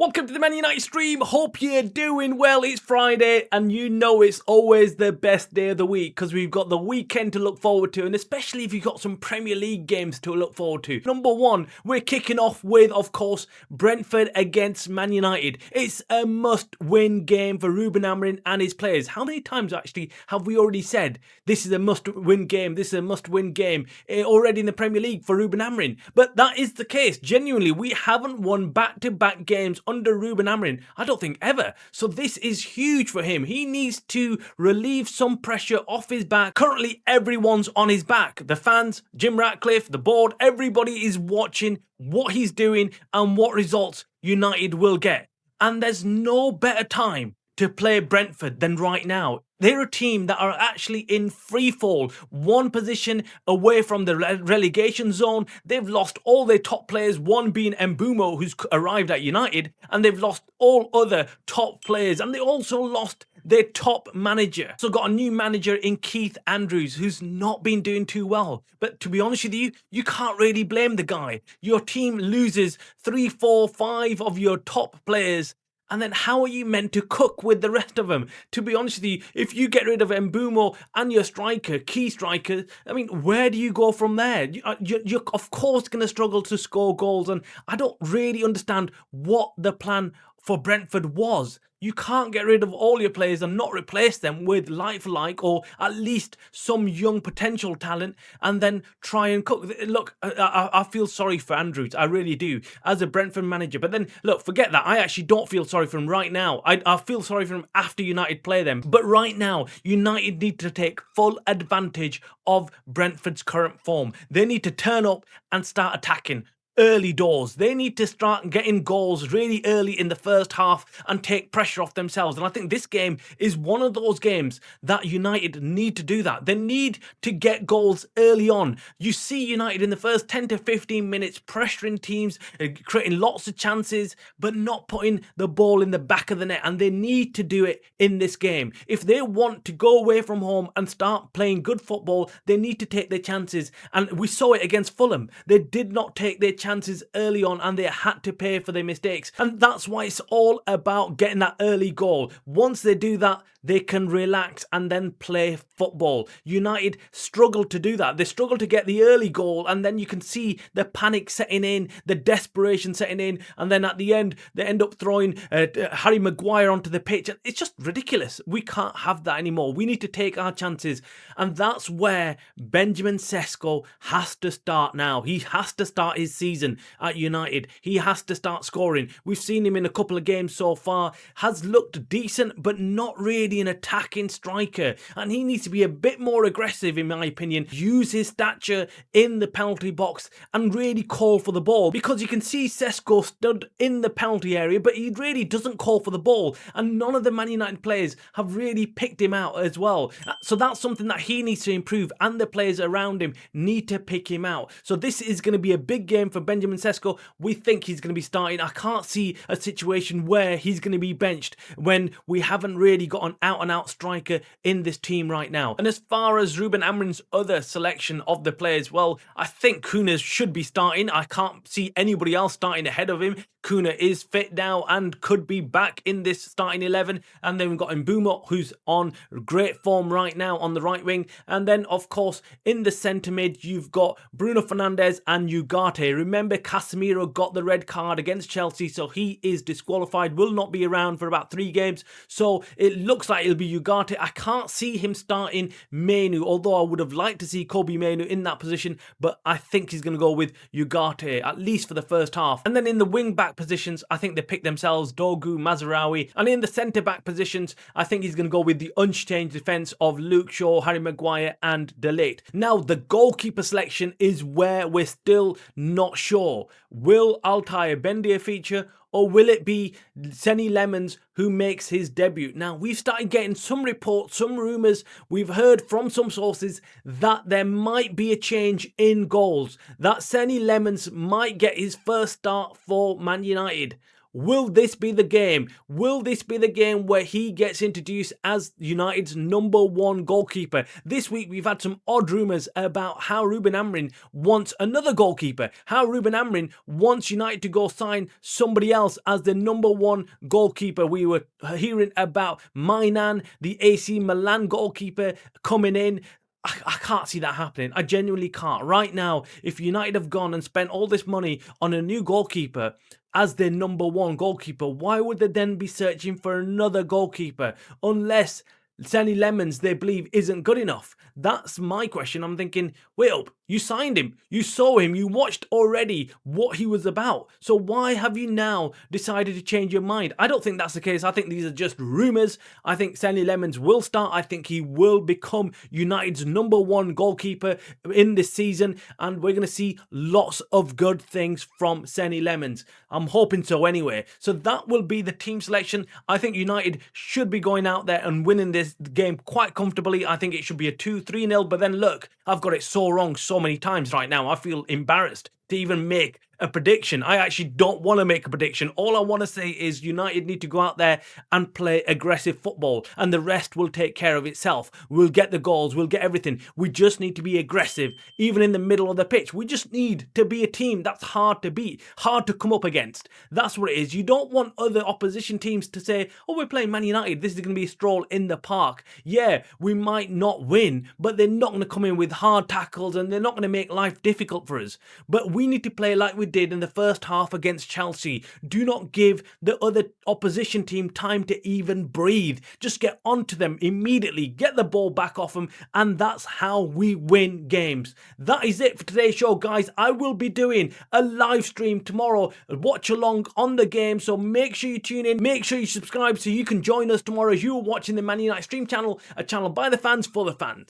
Welcome to the Man Utd stream. Hope you're doing well. It's Friday and you know it's always the best day of the week because we've got the weekend to look forward to, and especially if you've got some Premier League games to look forward to. Number one, we're kicking off with, of course, Brentford against Man Utd. It's a must-win game for Ruben Amorim and his players. How many times actually have we already said this is a must-win game? This is a must-win game already in the Premier League for Ruben Amorim. But that is the case. Genuinely, we haven't won back-to-back games under Ruben Amorim, I don't think ever. So this is huge for him. He needs to relieve some pressure off his back. Currently, everyone's on his back. The fans, Jim Ratcliffe, the board, everybody is watching what he's doing and what results United will get. And there's no better time to play Brentford than right now. They're a team that are actually in free fall, one position away from the relegation zone. They've lost all their top players, one being Mbeumo, who's arrived at United, and they've lost all other top players, and they also lost their top manager. So got a new manager in Keith Andrews, who's not been doing too well. But to be honest with you, you can't really blame the guy. Your team loses 3, 4, 5 of your top players, and then how are you meant to cook with the rest of them? To be honest with you, if you get rid of Mbeumo and your striker, key striker, I mean, where do you go from there? You're of course going to struggle to score goals, and I don't really understand what the plan for Brentford was. You can't get rid of all your players and not replace them with like for like, or at least some young potential talent, and then try and cook. Look, I feel sorry for Andrews. I really do, as a Brentford manager. But then, look, forget that. I actually don't feel sorry for him right now. I feel sorry for him after United play them. But right now, United need to take full advantage of Brentford's current form. They need to turn up and start attacking early doors. They need to start getting goals really early in the first half and take pressure off themselves. And I think this game is one of those games that United need to do that. They need to get goals early on. You see United in the first 10 to 15 minutes pressuring teams, creating lots of chances, but not putting the ball in the back of the net. And they need to do it in this game. If they want to go away from home and start playing good football, they need to take their chances. And we saw it against Fulham. They did not take their chances early on, and they had to pay for their mistakes. And that's why it's all about getting that early goal. Once they do that, they can relax and then play football. United struggle to do that. They struggle to get the early goal, and then you can see the panic setting in, the desperation setting in, and then at the end they end up throwing Harry Maguire onto the pitch. It's just ridiculous. We can't have that anymore. We need to take our chances, and that's where Benjamin Šeško has to start now. He has to start his season at United. He has to start scoring. We've seen him in a couple of games so far, has looked decent, but not really an attacking striker, and he needs to be a bit more aggressive, in my opinion. Use his stature in the penalty box and really call for the ball, because you can see Šeško stood in the penalty area, but he really doesn't call for the ball, and none of the Man United players have really picked him out as well. So that's something that he needs to improve, and the players around him need to pick him out. So this is going to be a big game for Benjamin Šeško. We think he's going to be starting. I can't see a situation where he's going to be benched when we haven't really got an out-and-out striker in this team right now. And as far as Ruben Amorim's other selection of the players, well, I think Kuna should be starting. I can't see anybody else starting ahead of him. Kuna is fit now and could be back in this starting 11. And then we've got Mbeumo, who's on great form right now on the right wing. And then, of course, in the centre mid, you've got Bruno Fernandes and Ugarte. Remember, Casemiro got the red card against Chelsea, so he is disqualified, will not be around for about 3 games. So it looks like it'll be Ugarte. I can't see him starting ManU, although I would have liked to see Kobbie Mainoo in that position, but I think he's going to go with Ugarte, at least for the first half. And then in the wing-back positions, I think they picked themselves Dogu, Mazraoui, and in the centre-back positions, I think he's going to go with the unchanged defence of Luke Shaw, Harry Maguire and De Ligt. Now, the goalkeeper selection is where we're still not sure. Will Altay Bendia feature, or will it be Senny Lemons who makes his debut? Now, we've started getting some reports, some rumours. We've heard from some sources that there might be a change in goals, that Senny Lemons might get his first start for Man United. Will this be the game? Will this be the game where he gets introduced as United's #1 goalkeeper? This week we've had some odd rumours about how Ruben Amorim wants another goalkeeper, how Ruben Amorim wants United to go sign somebody else as the #1 goalkeeper. We were hearing about Mainan, the AC Milan goalkeeper, coming in. I can't see that happening. I genuinely can't. Right now, if United have gone and spent all this money on a new goalkeeper as their #1 goalkeeper, why would they then be searching for another goalkeeper unless Sonny Lemons they believe isn't good enough? That's my question. I'm thinking, wait up, you signed him, you saw him, you watched already what he was about. So why have you now decided to change your mind? I don't think that's the case. I think these are just rumours. I think Sonny Lemons will start. I think he will become United's #1 goalkeeper in this season, and we're going to see lots of good things from Sonny Lemons. I'm hoping so anyway. So that will be the team selection. I think United should be going out there and winning this game quite comfortably. I think it should be a 2-3-0, but then look, I've got it so wrong so many times right now. I feel embarrassed to even make a prediction. I actually don't want to make a prediction. All I want to say is United need to go out there and play aggressive football, and the rest will take care of itself. We'll get the goals, we'll get everything. We just need to be aggressive, even in the middle of the pitch. We just need to be a team that's hard to beat, hard to come up against. That's what it is. You don't want other opposition teams to say, oh, we're playing Man United, this is going to be a stroll in the park. Yeah, we might not win, but they're not going to come in with hard tackles, and they're not going to make life difficult for us. But we need to play like we did in the first half against Chelsea. Do not give the other opposition team time to even breathe. Just get onto them immediately, get the ball back off them, and that's how we win games. That is it for today's show, guys. I will be doing a live stream tomorrow, watch along on the game, so make sure you tune in, make sure you subscribe so you can join us tomorrow as you are watching the Man Utd Stream channel, a channel by the fans for the fans.